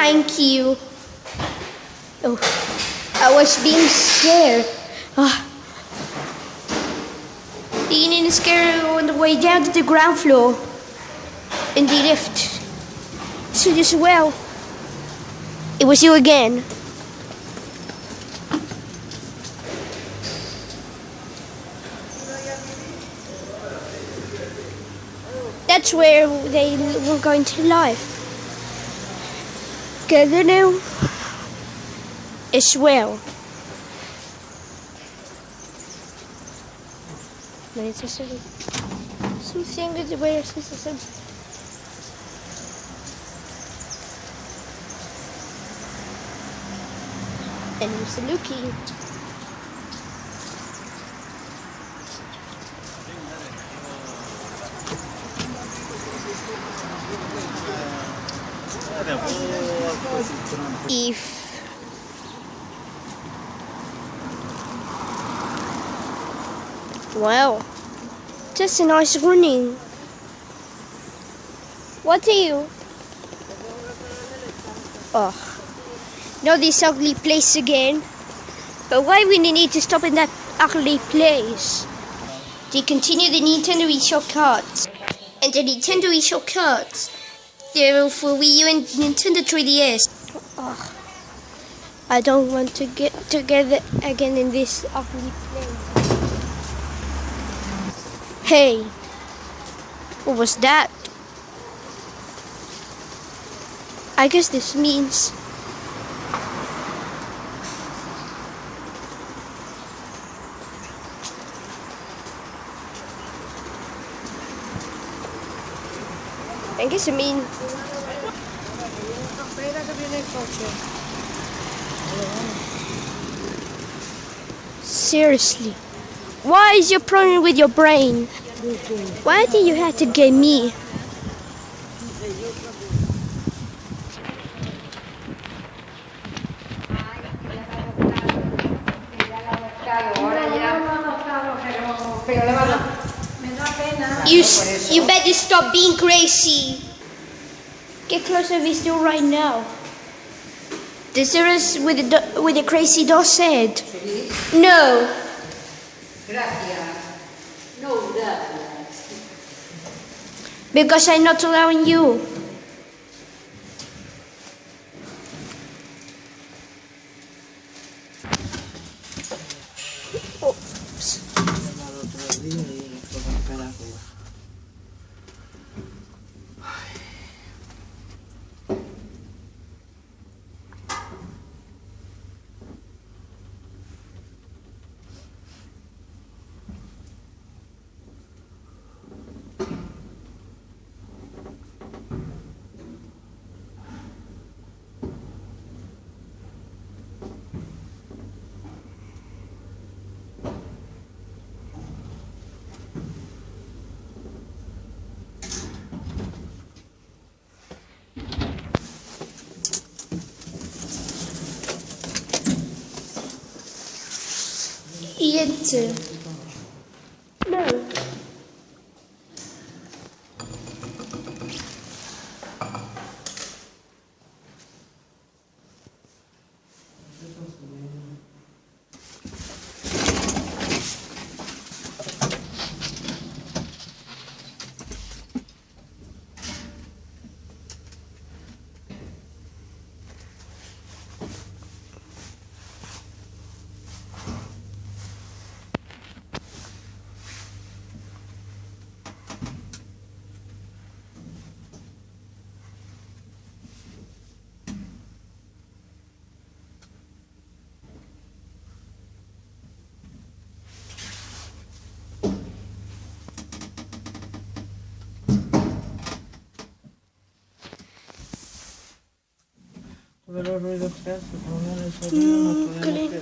Thank you. Oh, I was being scared. Being scared on the way down to the ground floor in the lift. So just well, it was you again. That's where they were going to live. Gagano as well. Something is where and he's looking. Wow, just a nice running. What are you? Oh, not this ugly place again. But why we need to stop in that ugly place? They continue the Nintendo eShop cards. And the Nintendo eShop cards, they're for Wii U and Nintendo 3DS. Oh, I don't want to get together again in this ugly place. Hey, what was that? I guess this means seriously, why is your problem with your brain? Why do you have to get me? You better stop being crazy. Get closer to this door right now. The serious with the crazy doll said. No. Gracias. No, gracias. Because I'm not allowing you. No. Todos los ruidos que hace, por lo menos esos ruidos no podemos